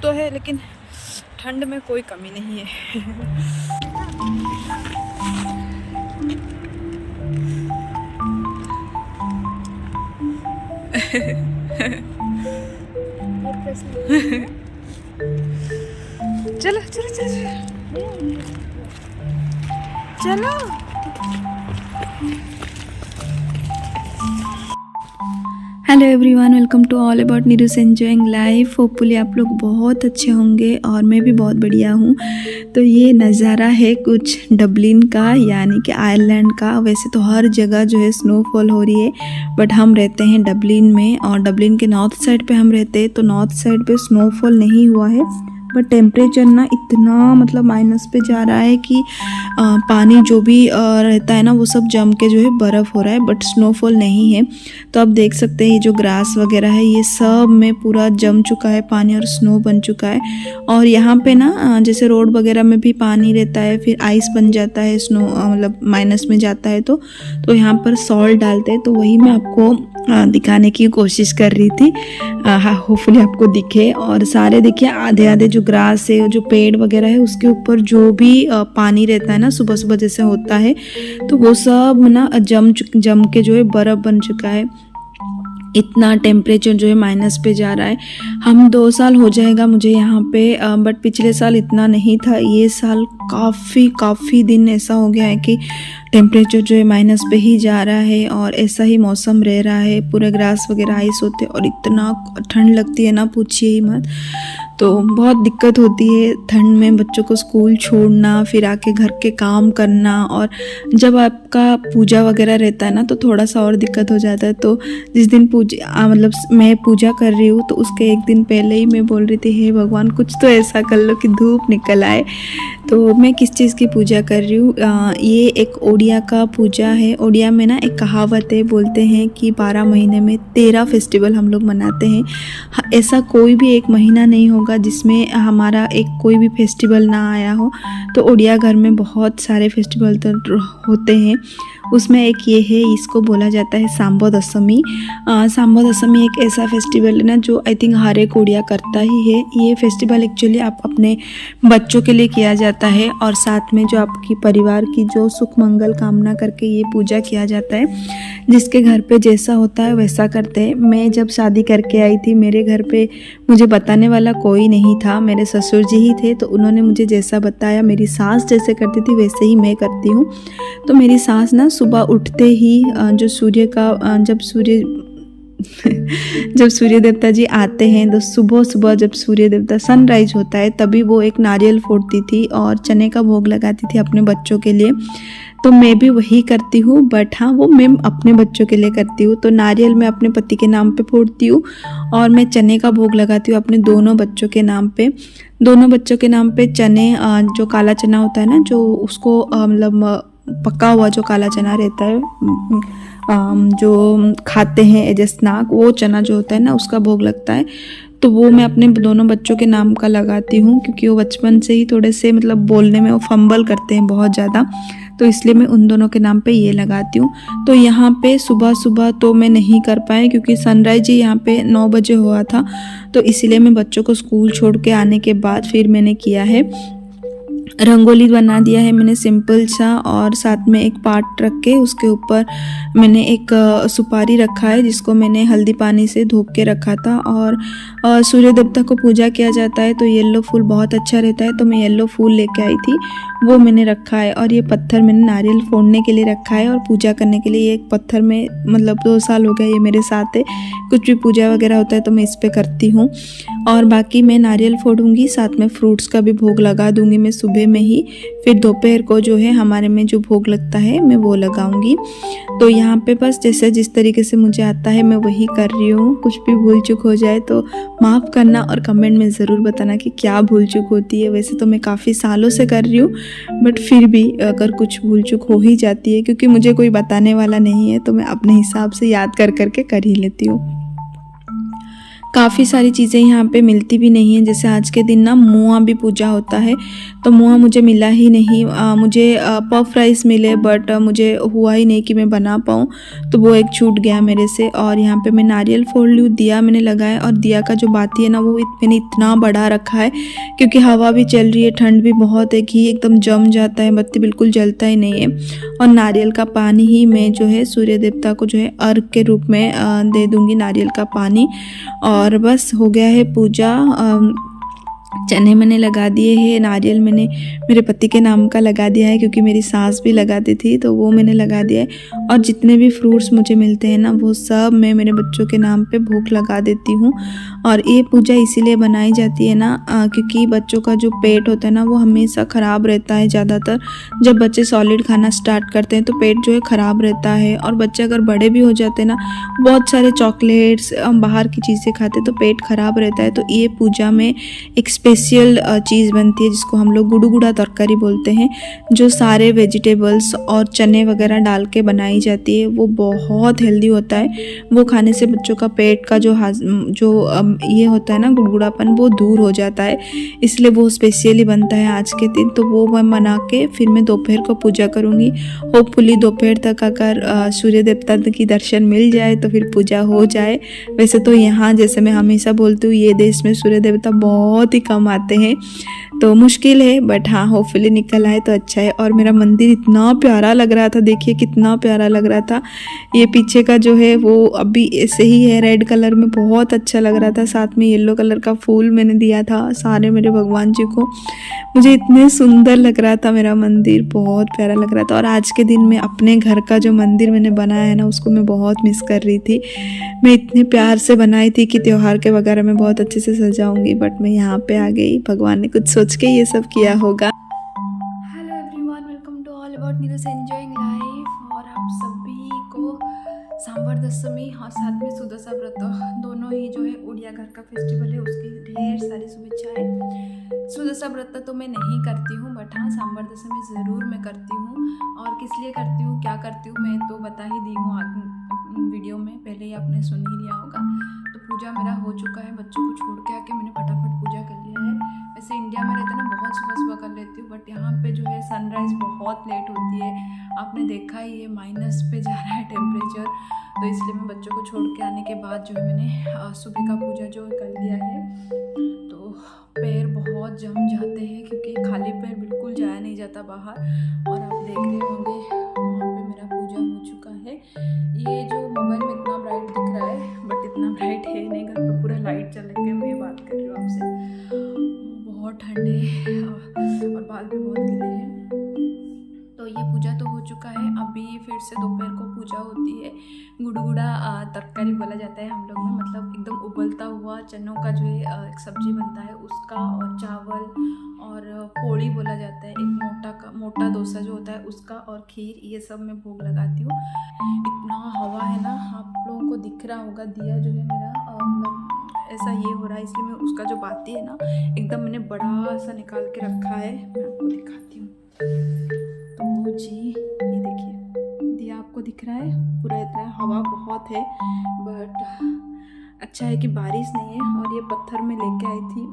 तो है लेकिन ठंड में कोई कमी नहीं है। चलो चलो चलो चलो। Hello everyone, welcome to all about Neeru's enjoying life. Hopefully आप लोग बहुत अच्छे होंगे और मैं भी बहुत बढ़िया हूँ। तो ये नज़ारा है कुछ डबलिन का, यानी कि आयरलैंड का। वैसे तो हर जगह जो है स्नोफॉल हो रही है, बट हम रहते हैं डबलिन में और डबलिन के नॉर्थ साइड पे हम रहते हैं। तो नॉर्थ साइड पे स्नोफॉल नहीं हुआ है, बट टेम्परेचर ना इतना मतलब माइनस पे जा रहा है कि पानी जो भी रहता है ना वो सब जम के जो है बर्फ़ हो रहा है, बट स्नोफॉल नहीं है। तो आप देख सकते हैं ये जो ग्रास वगैरह है ये सब में पूरा जम चुका है पानी और स्नो बन चुका है। और यहाँ पे ना जैसे रोड वगैरह में भी पानी रहता है, फिर आइस बन जाता है, स्नो मतलब माइनस में जाता है तो यहाँ पर सॉल्ट डालते हैं। तो वही मैं आपको दिखाने की कोशिश कर रही थी। होपफुली आपको दिखे। और सारे देखिए आधे आधे जो ग्रास है, जो पेड़ वगैरह है, उसके ऊपर जो भी पानी रहता है ना सुबह सुबह जैसे होता है, तो वो सब ना जम के जो है बर्फ़ बन चुका है। इतना टेम्परेचर जो है माइनस पे जा रहा है। हम 2 साल हो जाएगा मुझे यहाँ पे, बट पिछले साल इतना नहीं था। ये साल काफ़ी दिन ऐसा हो गया है कि टेम्परेचर जो है माइनस पे ही जा रहा है और ऐसा ही मौसम रह रहा है। पूरे ग्रास वगैरह आइस होते और इतना ठंड लगती है ना, पूछिए ही मत। तो बहुत दिक्कत होती है ठंड में बच्चों को स्कूल छोड़ना, फिर आके घर के काम करना, और जब आपका पूजा वगैरह रहता है ना तो थोड़ा सा और दिक्कत हो जाता है। तो जिस दिन मतलब मैं पूजा कर रही हूँ तो उसके एक दिन पहले ही मैं बोल रही थी, हे भगवान कुछ तो ऐसा कर लो कि धूप निकल आए। तो मैं किस चीज़ की पूजा कर रही हूँ, ये एक ओडिया का पूजा है। ओडिया में ना एक कहावत है, बोलते हैं कि 12 महीने में 13 फेस्टिवल हम लोग मनाते हैं। ऐसा कोई भी एक महीना नहीं होगा जिसमें हमारा एक कोई भी फेस्टिवल ना आया हो। तो ओडिया घर में बहुत सारे फेस्टिवल तो होते हैं, उसमें एक ये है, इसको बोला जाता है सांबो दशमी। सांबो दशमी एक ऐसा फेस्टिवल है ना जो आई थिंक हर एक ओडिया करता ही है। ये फेस्टिवल एक्चुअली आप अपने बच्चों के लिए किया जाता है और साथ में जो आपकी परिवार की जो सुख मंगल कामना करके ये पूजा किया जाता है। जिसके घर पे जैसा होता है वैसा करते हैं। मैं जब शादी करके आई थी मेरे घर पे मुझे बताने वाला कोई नहीं था, मेरे ससुर जी ही थे। तो उन्होंने मुझे जैसा बताया, मेरी सास जैसे करती थी वैसे ही मैं करती हूँ। तो मेरी सास ना सुबह उठते ही जो सूर्य का जब सूर्य देवता जी आते हैं तो सुबह सुबह जब सूर्य देवता सनराइज होता है तभी वो एक नारियल फोड़ती थी और चने का भोग लगाती थी अपने बच्चों के लिए। तो मैं भी वही करती हूँ, बट हाँ वो मैं अपने बच्चों के लिए करती हूँ। तो नारियल मैं अपने पति के नाम पे फोड़ती हूँ और मैं चने का भोग लगाती हूँ अपने दोनों बच्चों के नाम पे। दोनों बच्चों के नाम पे चने, जो काला चना होता है ना, जो उसको मतलब पका हुआ जो काला चना रहता है, जो खाते हैं एज ए स्नैक, वो चना जो होता है ना उसका भोग लगता है। तो वो मैं अपने दोनों बच्चों के नाम का लगाती हूँ, क्योंकि वो बचपन से ही थोड़े से मतलब बोलने में वो फंबल करते हैं बहुत ज़्यादा, तो इसलिए मैं उन दोनों के नाम पे ये लगाती हूँ। तो यहाँ पे सुबह सुबह तो मैं नहीं कर पाई क्योंकि सनराइज ही यहाँ पे 9 बजे हुआ था। तो इसीलिए मैं बच्चों को स्कूल छोड़ के आने के बाद फिर मैंने किया है, रंगोली बना दिया है मैंने सिंपल सा, और साथ में एक पाट रख के उसके ऊपर मैंने एक सुपारी रखा है जिसको मैंने हल्दी पानी से धो के रखा था। और सूर्य देवता को पूजा किया जाता है तो येलो फूल बहुत अच्छा रहता है, तो मैं येलो फूल लेके आई थी, वो मैंने रखा है। और ये पत्थर मैंने नारियल फोड़ने के लिए रखा है और पूजा करने के लिए। ये एक पत्थर में मतलब 2 साल हो गया ये मेरे साथ है, कुछ भी पूजा वगैरह होता है तो मैं इस पर करती हूँ। और बाकी मैं नारियल फोड़ूंगी, साथ में फ्रूट्स का भी भोग लगा दूंगी मैं सुबह में ही। फिर दोपहर को जो है हमारे में जो भोग लगता है मैं वो लगाऊंगी। तो यहाँ पे बस जैसे जिस तरीके से मुझे आता है मैं वही कर रही हूँ। कुछ भी भूल चूक हो जाए तो माफ़ करना और कमेंट में ज़रूर बताना कि क्या भूल चूक होती है। वैसे तो मैं काफ़ी सालों से कर रही हूँ, बट फिर भी अगर कुछ भूल चूक हो ही जाती है, क्योंकि मुझे कोई बताने वाला नहीं है, तो मैं अपने हिसाब से याद कर कर के कर ही लेती हूँ। काफ़ी सारी चीज़ें यहाँ पे मिलती भी नहीं हैं। जैसे आज के दिन ना मुआ भी पूजा होता है, तो मुआ मुझे मिला ही नहीं। मुझे पफ राइस मिले, बट मुझे हुआ ही नहीं कि मैं बना पाऊँ, तो वो एक छूट गया मेरे से। और यहाँ पे मैं नारियल फोड़ लूँ, दिया मैंने लगाया, और दिया का जो बाती है ना वो मैंने इतना बड़ा रखा है क्योंकि हवा भी चल रही है, ठंड भी बहुत है, घी एकदम जम जाता है, बत्ती बिल्कुल जलता ही नहीं है। और नारियल का पानी ही मैं जो है सूर्य देवता को जो है अर्घ के रूप में दे दूँगी, नारियल का पानी। और बस हो गया है पूजा। चने मैंने लगा दिए हैं, नारियल मैंने मेरे पति के नाम का लगा दिया है क्योंकि मेरी सास भी लगाती थी, तो वो मैंने लगा दिया है। और जितने भी फ्रूट्स मुझे मिलते हैं ना वो सब मैं मेरे बच्चों के नाम पे भोग लगा देती हूँ। और ये पूजा इसीलिए बनाई जाती है ना क्योंकि बच्चों का जो पेट होता है ना वो हमेशा ख़राब रहता है। ज़्यादातर जब बच्चे सॉलिड खाना स्टार्ट करते हैं तो पेट जो है ख़राब रहता है, और बच्चे अगर बड़े भी हो जाते हैं ना, बहुत सारे चॉकलेट्स बाहर की चीज़ें खाते तो पेट ख़राब रहता है। तो ये पूजा में एक स्पेशल चीज़ बनती है जिसको हम लोग गुड़गुड़ा तरकारी बोलते हैं, जो सारे वेजिटेबल्स और चने वगैरह डाल के बनाई जाती है। वो बहुत हेल्दी होता है, वो खाने से बच्चों का पेट का जो ये होता है ना गुड़गुड़ापन, वो दूर हो जाता है, इसलिए वो स्पेशली बनता है आज के दिन। तो वो मैं बना के फिर मैं दोपहर को पूजा करूँगी। होपफुली दोपहर तक अगर सूर्य देवता की दर्शन मिल जाए तो फिर पूजा हो जाए। वैसे तो यहाँ जैसे मैं हमेशा बोलती हूँ ये देश में सूर्य देवता बहुत ही कम आते हैं, तो मुश्किल है, बट हाँ होपफुली निकल आए तो अच्छा है। और मेरा मंदिर इतना प्यारा लग रहा था, देखिए कितना प्यारा लग रहा था। ये पीछे का जो है वो अभी ऐसे ही है, रेड कलर में, बहुत अच्छा लग रहा था। साथ में येलो कलर का फूल मैंने दिया था सारे मेरे भगवान जी को। मुझे इतने सुंदर लग रहा था मेरा मंदिर, बहुत प्यारा लग रहा था। और आज के दिन में अपने घर का जो मंदिर मैंने बनाया है ना उसको मैं बहुत मिस कर रही थी। मैं इतने प्यार से बनाई थी कि त्यौहार के वगैरह में बहुत अच्छे से सजाऊंगी, बट मैं यहाँ पे आ गई। भगवान ने कुछ सोच के ये सब किया होगा। Hello everyone, welcome to all about Neeru's enjoying life. और आप सभी को सांबर दशमी और साथ में सुदशा व्रत, दोनों ही जो है उड़िया घर का फेस्टिवल है, उसकी ढेर सारी शुभेच्छाएं। सुदशा व्रत तो मैं नहीं करती हूँ, बट हाँ सांबर दशमी ज़रूर मैं करती हूँ। और किस लिए करती हूँ, क्या करती हूँ, मैं तो बता ही दी हूँ वीडियो में, पहले ही आपने सुन ही लिया होगा। तो पूजा मेरा हो चुका है, बच्चों को छोड़ के आके मैंने फटाफट पूजा कर लिया है। वैसे इंडिया में रहते ना बहुत सुबह सुबह कर लेती हूँ, बट यहाँ पे जो है सनराइज़ बहुत लेट होती है। आपने देखा ही है माइनस पे जा रहा है टेम्परेचर, तो इसलिए मैं बच्चों को छोड़ के आने के बाद जो है मैंने सुबह का पूजा जो कर लिया है। तो पैर बहुत जम जाते हैं क्योंकि खाली पैर बिल्कुल जाया नहीं जाता बाहर। और आप देख रहे होंगे वहाँ पे मेरा पूजा हो चुका है। ये जो मोबाइल में इतना ब्राइट दिख रहा है, बट इतना ब्राइट है नहीं, घर पे पूरा लाइट चल के मैं बात कर रही हूँ आपसे। बहुत ठंड है और बाल भी बहुत गिले हैं। तो ये पूजा तो हो चुका है, अभी फिर से दोपहर को पूजा होती है। गुड़गुड़ा तरकारी बोला जाता है हम लोग में, मतलब एकदम उबलता हुआ चनों का जो है एक सब्जी बनता है उसका, और चावल और पोड़ी बोला जाता है, एक मोटा डोसा जो होता है उसका, और खीर, ये सब मैं भोग लगाती हूँ। इतना हवा है ना, आप लोगों को दिख रहा होगा, दिया जो है मेरा मतलब ऐसा ये हो रहा है, इसलिए मैं उसका जो बाती है ना एकदम मैंने बड़ा सा निकाल के रखा है, मैं आपको दिखाती हूँ। तो जी ये देखिए दिया आपको दिख रहा है, पूरा इतना हवा बहुत है, बट अच्छा है कि बारिश नहीं है। और ये पत्थर में लेके आई थी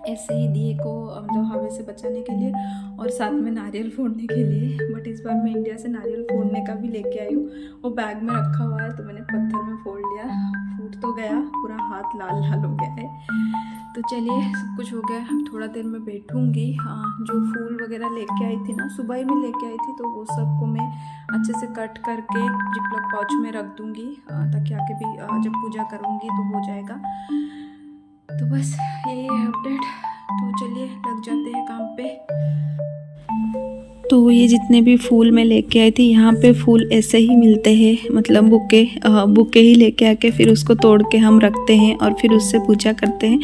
ऐसे ही दिए को मतलब हवा से बचाने के लिए, और साथ में नारियल फोड़ने के लिए। बट इस बार मैं इंडिया से नारियल फोड़ने का भी लेके आई हूँ, वो बैग में रखा हुआ है, तो मैंने पत्थर में फोड़ लिया। फूट तो गया, पूरा हाथ लाल लाल हो गया है। तो चलिए सब कुछ हो गया, अब थोड़ा देर में बैठूँगी। जो फूल वगैरह लेके आई थी ना, सुबह ही मैं लेके आई थी, तो वो सबको मैं अच्छे से कट करके जिपलॉक पाउच में रख दूँगी, ताकि आके भी जब पूजा करूँगी तो हो जाएगा। तो बस यही है अपडेट। तो चलिए लग जाते हैं काम पे। तो ये जितने भी फूल मैं लेके आई थी, यहाँ पे फूल ऐसे ही मिलते हैं, मतलब बुके ही लेके आके फिर उसको तोड़ के हम रखते हैं और फिर उससे पूजा करते हैं।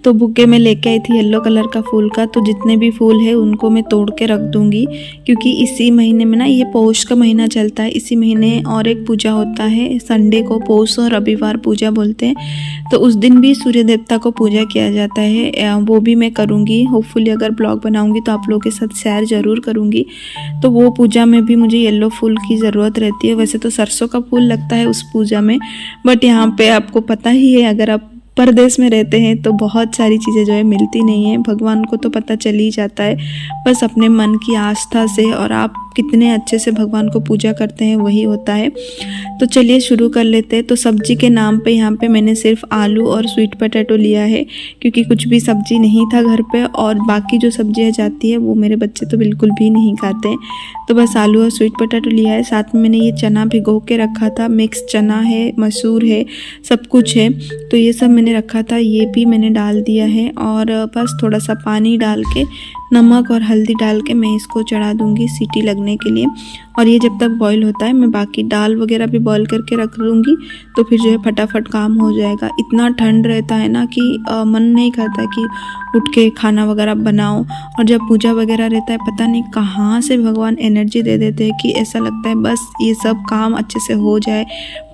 तो बुके में लेके आई थी येलो कलर का फूल का, तो जितने भी फूल है उनको मैं तोड़ के रख दूँगी, क्योंकि इसी महीने में ना, ये पौष का महीना चलता है, इसी महीने और एक पूजा होता है संडे को, पौष और रविवार पूजा बोलते हैं। तो उस दिन भी सूर्य देवता को पूजा किया जाता है, वो भी मैं करूँगी। होपफुली अगर ब्लॉग बनाऊँगी तो आप लोगों के साथ शेयर ज़रूर करूँगी। तो वो पूजा में भी मुझे येलो फूल की ज़रूरत रहती है। वैसे तो सरसों का फूल लगता है उस पूजा में, बट यहाँ पे आपको पता ही है, अगर आप परदेश में रहते हैं तो बहुत सारी चीज़ें जो है मिलती नहीं है। भगवान को तो पता चल ही जाता है, बस अपने मन की आस्था से और आप कितने अच्छे से भगवान को पूजा करते हैं वही होता है। तो चलिए शुरू कर लेते हैं। तो सब्जी के नाम पे यहाँ पे मैंने सिर्फ आलू और स्वीट पोटैटो लिया है, क्योंकि कुछ भी सब्जी नहीं था घर पे, और बाकी जो सब्जियाँ जाती है वो मेरे बच्चे तो बिल्कुल भी नहीं खाते हैं। तो बस आलू और स्वीट पोटैटो लिया है। साथ में मैंने ये चना भिगो के रखा था, मिक्स चना है, मसूर है, सब कुछ है, तो ये सब मैंने रखा था, ये भी मैंने डाल दिया है। और बस थोड़ा सा पानी डाल के, नमक और हल्दी डाल के मैं इसको चढ़ा दूंगी सीटी लगने के लिए। और ये जब तक बॉईल होता है मैं बाकी दाल वगैरह भी बॉईल करके रख दूँगी, तो फिर जो है फटाफट काम हो जाएगा। इतना ठंड रहता है ना कि मन नहीं करता कि उठ के खाना वगैरह बनाओ। और जब पूजा वगैरह रहता है, पता नहीं कहाँ से भगवान एनर्जी दे देते हैं कि ऐसा लगता है बस ये सब काम अच्छे से हो जाए,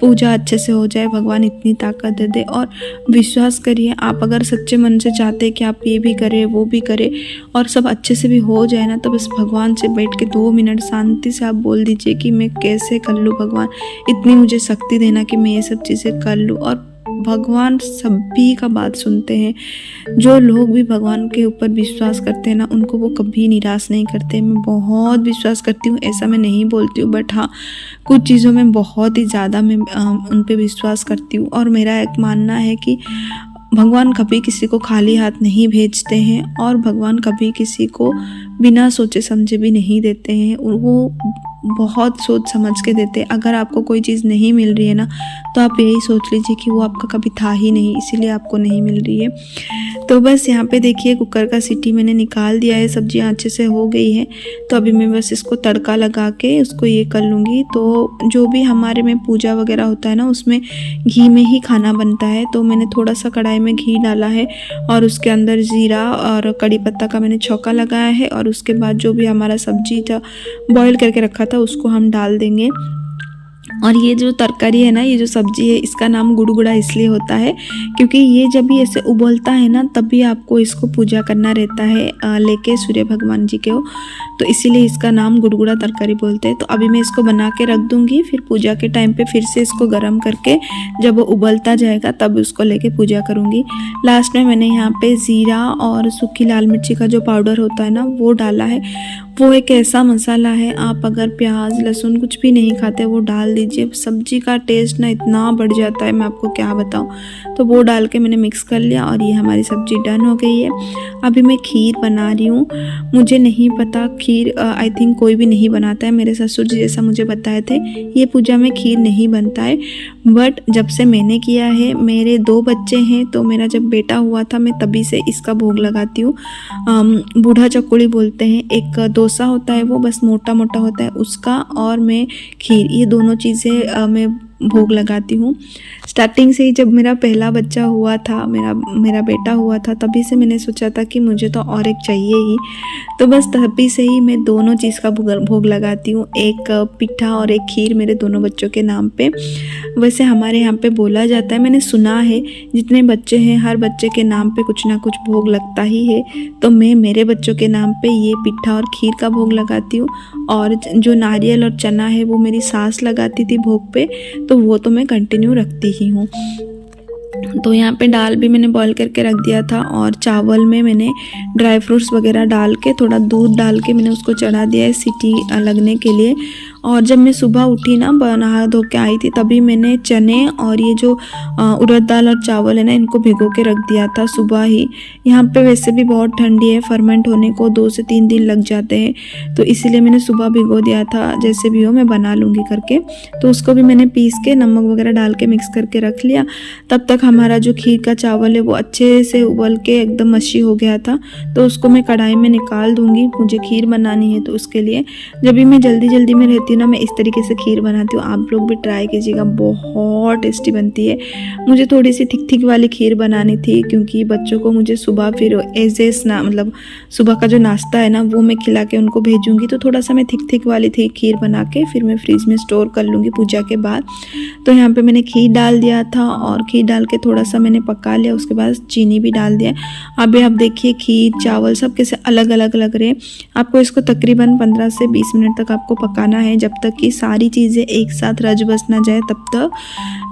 पूजा अच्छे से हो जाए, भगवान इतनी ताकत दे दे। और विश्वास करिए, आप अगर सच्चे मन से चाहते हैं कि आप ये भी करें वो भी करें और सब अच्छे से भी हो जाए ना, तो बस भगवान से बैठ के 2 मिनट शांति से आप बोल दीजिए कि मैं कैसे कर लूँ, भगवान इतनी मुझे शक्ति देना कि मैं ये सब चीज़ें कर लूँ। और भगवान सभी का बात सुनते हैं। जो लोग भी भगवान के ऊपर विश्वास करते हैं ना, उनको वो कभी निराश नहीं करते। मैं बहुत विश्वास करती हूँ, ऐसा मैं नहीं बोलती हूँ, बट हाँ कुछ चीज़ों में बहुत ही ज़्यादा मैं उन पे विश्वास करती हूँ। और मेरा एक मानना है कि भगवान कभी किसी को खाली हाथ नहीं भेजते हैं, और भगवान कभी किसी को बिना सोचे समझे भी नहीं देते हैं, वो बहुत सोच समझ के देते हैं। अगर आपको कोई चीज़ नहीं मिल रही है ना, तो आप यही सोच लीजिए कि वो आपका कभी था ही नहीं, इसीलिए आपको नहीं मिल रही है। तो बस यहाँ पे देखिए कुकर का सीटी मैंने निकाल दिया है, सब्जियाँ अच्छे से हो गई है। तो अभी मैं बस इसको तड़का लगा के उसको ये कर लूँगी। तो जो भी हमारे में पूजा वगैरह होता है ना, उसमें घी में ही खाना बनता है। तो मैंने थोड़ा सा कढ़ाई में घी डाला है और उसके अंदर ज़ीरा और कड़ी पत्ता का मैंने छौंका लगाया है। और उसके बाद जो भी हमारा सब्जी था बॉईल करके रखा था उसको हम डाल देंगे। और ये जो तरकारी है ना, ये जो सब्जी है, इसका नाम गुड़गुड़ा इसलिए होता है क्योंकि ये जब भी ऐसे उबलता है ना, तभी आपको इसको पूजा करना रहता है लेके सूर्य भगवान जी के हो, तो इसीलिए इसका नाम गुड़गुड़ा तरकारी बोलते हैं। तो अभी मैं इसको बना के रख दूँगी, फिर पूजा के टाइम पे फिर से इसको गर्म करके जब वो उबलता जाएगा तब उसको लेके पूजा करूँगी। लास्ट में मैंने यहाँ पे ज़ीरा और सूखी लाल मिर्ची का जो पाउडर होता है ना, वो डाला है। वो एक ऐसा मसाला है, आप अगर प्याज लहसुन कुछ भी नहीं खाते वो डाल दीजिए, सब्जी का टेस्ट ना इतना बढ़ जाता है, मैं आपको क्या बताऊँ। तो वो डाल के मैंने मिक्स कर लिया और ये हमारी सब्जी डन हो गई है। अभी मैं खीर बना रही हूँ। मुझे नहीं पता खीर, आई थिंक कोई भी नहीं बनाता है, मेरे ससुर जी जैसा मुझे बताए थे ये पूजा में खीर नहीं बनता है। बट जब से मैंने किया है, मेरे 2 बच्चे हैं, तो मेरा जब बेटा हुआ था मैं तभी से इसका भोग लगाती हूँ। बूढ़ा चकुड़ी बोलते हैं, एक डोसा होता है वो बस मोटा मोटा होता है उसका, और मैं खीर, ये दोनों चीज़ें मैं भोग लगाती हूँ। स्टार्टिंग से ही जब मेरा पहला बच्चा हुआ था, मेरा बेटा हुआ था, तभी से मैंने सोचा था कि मुझे तो और एक चाहिए ही। तो बस तभी से ही मैं दोनों चीज़ का भोग लगाती हूँ, एक पिठा और एक खीर मेरे दोनों बच्चों के नाम पे। वैसे हमारे यहाँ पे बोला जाता है, मैंने सुना है जितने बच्चे हैं हर बच्चे के नाम पे कुछ ना कुछ भोग लगता ही है। तो मैं मेरे बच्चों के नाम पे ये पिठा और खीर का भोग लगाती हूँ, और जो नारियल और चना है वो मेरी सास लगाती थी भोग पे, तो वो तो मैं कंटिन्यू रखती ही हूँ। तो यहाँ पे दाल भी मैंने बॉईल करके रख दिया था, और चावल में मैंने ड्राई फ्रूट्स वगैरह डाल के, थोड़ा दूध डाल के मैंने उसको चढ़ा दिया है सीटी लगने के लिए। और जब मैं सुबह उठी ना, नहा धो के आई थी, तभी मैंने चने और ये जो उड़द दाल और चावल है ना, इनको भिगो के रख दिया था सुबह ही। यहाँ पे वैसे भी बहुत ठंडी है, फर्मेंट होने को 2 से 3 दिन लग जाते हैं, तो इसीलिए मैंने सुबह भिगो दिया था। जैसे भी हो मैं बना लूँगी करके। तो उसको भी मैंने पीस के नमक वगैरह डाल के मिक्स करके रख लिया। तब तक हमारा जो खीर का चावल है वो अच्छे से उबल के एकदम मच्छी हो गया था, तो उसको मैं कढ़ाई में निकाल दूँगी। मुझे खीर बनानी है, तो उसके लिए जब भी मैं जल्दी में रहती हूँ ना, मैं इस तरीके से खीर बनाती हूँ। आप लोग भी ट्राई कीजिएगा, बहुत टेस्टी बनती है। मुझे थोड़ी सी थिक वाली खीर बनानी थी, क्योंकि बच्चों को मुझे सुबह फिर मतलब सुबह का जो नाश्ता है ना, वो मैं खिला के उनको भेजूँगी। तो थोड़ा सा मैं थिक वाली थी खीर बना के फिर मैं फ्रिज में स्टोर कर लूँगी पूजा के बाद। तो यहाँ पे मैंने खीर डाल दिया था, और खीर डाल के थोड़ा सा मैंने पका लिया, उसके बाद चीनी भी डाल दिया। अभी आप देखिए खीर चावल सब कैसे अलग अलग लग रहे हैं। आपको इसको तकरीबन 15 से 20 मिनट तक आपको पकाना है। जब तक कि सारी चीज़ें एक साथ रच बस ना जाए तब तक।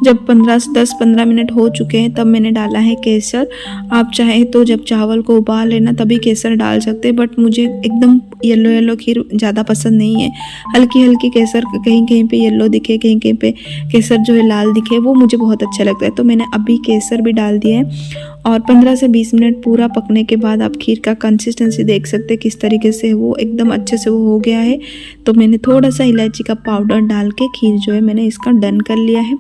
जब 10-15 मिनट हो चुके हैं तब मैंने डाला है केसर। आप चाहें तो जब चावल को उबाल लेना तभी केसर डाल सकते हैं, बट मुझे एकदम येलो येलो खीर ज़्यादा पसंद नहीं है। हल्की हल्की केसर कहीं कहीं पे येलो दिखे, कहीं कहीं पे केसर जो है लाल दिखे, वो मुझे बहुत अच्छा लगता है। तो मैंने अभी केसर भी डाल दिया है और 15 से 20 मिनट पूरा पकने के बाद आप खीर का कंसिस्टेंसी देख सकते हैं किस तरीके से वो एकदम अच्छे से वो हो गया है। तो मैंने थोड़ा सा इलायची का पाउडर डाल के खीर जो है मैंने इसका डन कर लिया है।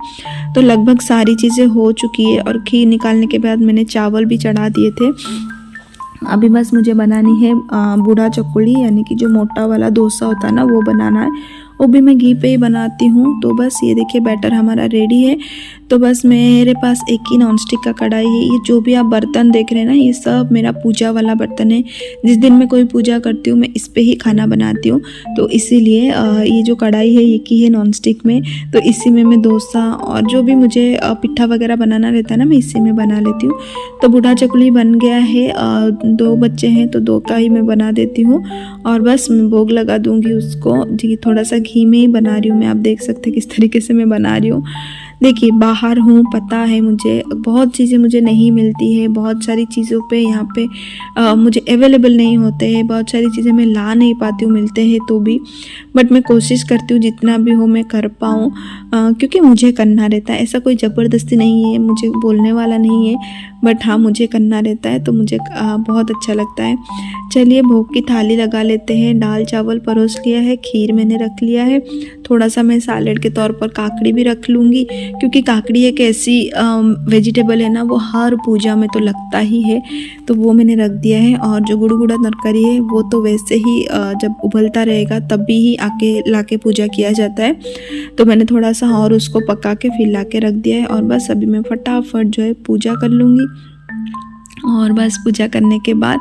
तो लगभग सारी चीज़ें हो चुकी है और खीर निकालने के बाद मैंने चावल भी चढ़ा दिए थे। अभी बस मुझे बनानी है बूढ़ा चकुली, यानी कि जो मोटा वाला डोसा होता है ना, वो बनाना है। वो भी मैं घी पे ही बनाती हूँ। तो बस ये देखिए बैटर हमारा रेडी है। तो बस मेरे पास एक ही नॉनस्टिक का कढ़ाई है। ये जो भी आप बर्तन देख रहे हैं ना, ये सब मेरा पूजा वाला बर्तन है। जिस दिन मैं कोई पूजा करती हूँ मैं इस पे ही खाना बनाती हूँ। तो इसीलिए ये जो कढ़ाई है ये की है नॉनस्टिक में। तो इसी में मैं डोसा और जो भी मुझे पिट्ठा वगैरह बनाना रहता है ना, मैं इसी में बना लेती हूँ। तो बूढ़ा चकुली बन गया है। 2 बच्चे हैं तो 2 का ही मैं बना देती हूँ और बस मैं भोग लगा दूँगी उसको। जी, थोड़ा सा घी में ही बना रही हूँ मैं। आप देख सकते हैं किस तरीके से मैं बना रही हूँ। देखिए बाहर हूँ, पता है मुझे बहुत चीज़ें मुझे नहीं मिलती है, बहुत सारी चीज़ों पे यहाँ पे मुझे अवेलेबल नहीं होते हैं, बहुत सारी चीज़ें मैं ला नहीं पाती हूँ, मिलते हैं तो भी। बट मैं कोशिश करती हूँ जितना भी हो मैं कर पाऊँ, क्योंकि मुझे करना रहता है। ऐसा कोई ज़बरदस्ती नहीं है, मुझे बोलने वाला नहीं है, बट हाँ मुझे करना रहता है तो मुझे बहुत अच्छा लगता है। चलिए भोग की थाली लगा लेते हैं। दाल चावल परोस लिया है, खीर मैंने रख लिया है, थोड़ा सा मैं सैलेड के तौर पर काकड़ी भी रख लूँगी, क्योंकि काकड़ी एक ऐसी वेजिटेबल है ना, वो हर पूजा में तो लगता ही है। तो वो मैंने रख दिया है। और जो गुड़गुड़ा तरकारी है वो तो वैसे ही जब उबलता रहेगा तभी ही आके लाके पूजा किया जाता है। तो मैंने थोड़ा सा और उसको पका के फिर ला के रख दिया है। और बस अभी मैं फटाफट जो है पूजा कर लूँगी। और बस पूजा करने के बाद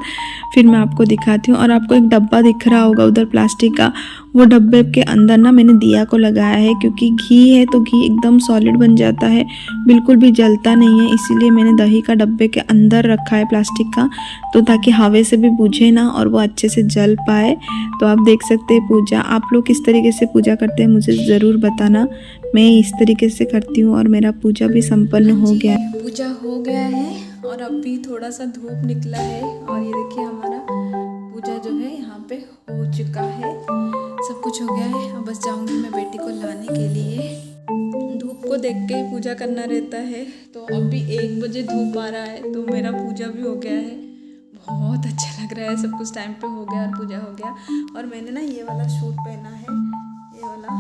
फिर मैं आपको दिखाती हूँ। और आपको एक डब्बा दिख रहा होगा उधर प्लास्टिक का, वो डब्बे के अंदर ना मैंने दिया को लगाया है, क्योंकि घी है तो घी एकदम सॉलिड बन जाता है, बिल्कुल भी जलता नहीं है। इसीलिए मैंने दही का डब्बे के अंदर रखा है प्लास्टिक का, तो ताकि हवा से भी बुझे ना और वो अच्छे से जल पाए। तो आप देख सकते हैं पूजा, आप लोग किस तरीके से पूजा करते हैं मुझे ज़रूर बताना। मैं इस तरीके से करती हूँ और मेरा पूजा भी संपन्न हो गया है। पूजा हो गया है और अभी थोड़ा सा धूप निकला है और ये देखिए हमारा पूजा जो है यहाँ पे हो चुका है, सब कुछ हो गया है। अब बस जाऊँगी मैं बेटी को लाने के लिए। धूप को देख के ही पूजा करना रहता है। तो अभी 1 बजे धूप आ रहा है तो मेरा पूजा भी हो गया है। बहुत अच्छा लग रहा है, सब कुछ टाइम पे हो गया और पूजा हो गया। और मैंने ना ये वाला सूट पहना है, ये वाला,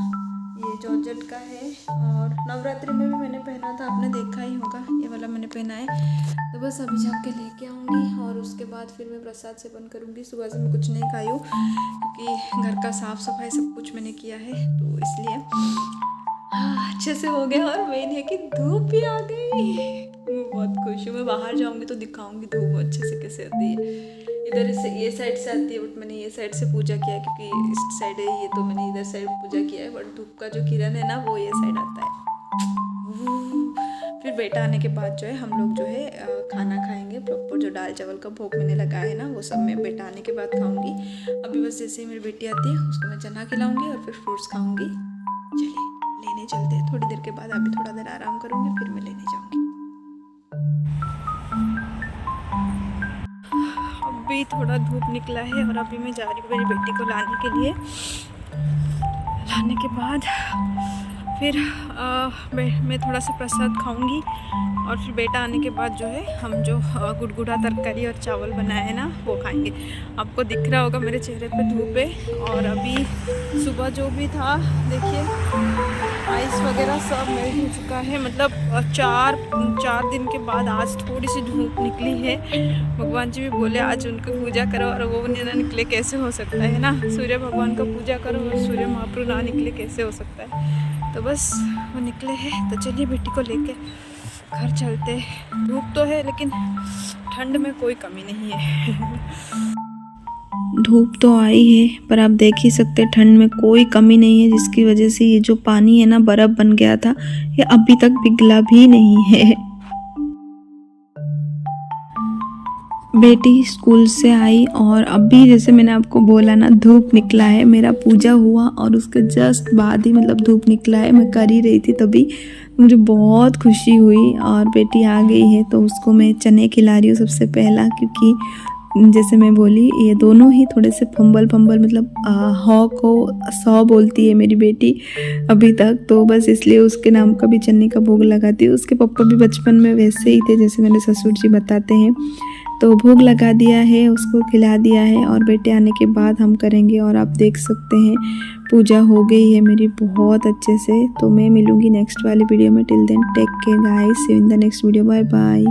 ये जॉर्जेट का है और नवरात्रि में भी मैंने पहना था, आपने देखा ही होगा। ये वाला मैंने पहना है। तो बस अभी जाके लेके आऊँगी और उसके बाद फिर मैं प्रसाद सेवन करूँगी। सुबह से मैं कुछ नहीं खाई हूँ क्योंकि घर का साफ़ सफाई सब कुछ मैंने किया है, तो इसलिए अच्छे से हो गया। और मेन है कि धूप भी आ गई, मैं बहुत खुश हूँ। मैं बाहर जाऊँगी तो दिखाऊँगी धूप अच्छे से कैसे आती है। इधर से ये साइड से आती है, बट मैंने ये साइड से पूजा किया है क्योंकि इस साइड है ये, तो मैंने इधर साइड पूजा किया है। बट धूप का जो किरण है ना वो ये साइड आता है। फिर बेटा आने के बाद जो है हम लोग जो है खाना खाएंगे प्रॉपर। जो दाल चावल का भोग मैंने लगाया है ना वो सब मैं बेटा आने के बाद खाऊंगी। अभी बस जैसे ही मेरी बेटी आती है उसको मैं चना खिलाऊंगी और फिर फ्रूट्स खाऊंगी। चलिए लेने चलते हैं थोड़ी देर के बाद। अभी थोड़ा देर आराम करूंगी फिर मैं लेने जाऊंगी। अभी थोड़ा धूप निकला है और अभी मैं जा रही हूँ मेरी बेटी को लाने के लिए। लाने के बाद फिर मैं थोड़ा सा प्रसाद खाऊंगी और फिर बेटा आने के बाद जो है हम जो गुड़गुड़ा तरकारी और चावल बनाए हैं ना वो खाएंगे। आपको दिख रहा होगा मेरे चेहरे पे धूप है। और अभी सुबह जो भी था देखिए आइस वगैरह सब मेल्ट हो चुका है। मतलब 4 दिन के बाद आज थोड़ी सी धूप निकली है। भगवान जी भी बोले आज उनको पूजा करो और वो ना निकले कैसे हो सकता है ना। सूर्य भगवान का पूजा करो और सूर्य महाप्रभु ना निकले कैसे हो सकता है। तो बस वो निकले हैं। तो चलिए बेटी को लेके घर चलते। धूप तो है लेकिन ठंड में कोई कमी नहीं है। धूप तो आई है पर आप देख ही सकते हैं ठंड में कोई कमी नहीं है, जिसकी वजह से ये जो पानी है ना बर्फ़ बन गया था ये अभी तक पिघला भी नहीं है। बेटी स्कूल से आई और अभी जैसे मैंने आपको बोला ना धूप निकला है, मेरा पूजा हुआ और उसके जस्ट बाद ही मतलब धूप निकला है, मैं कर ही रही थी तभी मुझे बहुत खुशी हुई। और बेटी आ गई है तो उसको मैं चने खिला रही हूँ सबसे पहला, क्योंकि जैसे मैं बोली ये दोनों ही थोड़े से फंबल मतलब हॉ को सौ बोलती है मेरी बेटी अभी तक, तो बस इसलिए उसके नाम का भी चने का भोग लगाती हूँ। उसके पापा भी बचपन में वैसे ही थे जैसे मेरे ससुर जी बताते हैं। तो भोग लगा दिया है, उसको खिला दिया है और बेटे आने के बाद हम करेंगे। और आप देख सकते हैं पूजा हो गई है मेरी बहुत अच्छे से। तो मैं मिलूँगी नेक्स्ट वाली वीडियो में। Till then take care guys, see you in the next video, bye bye.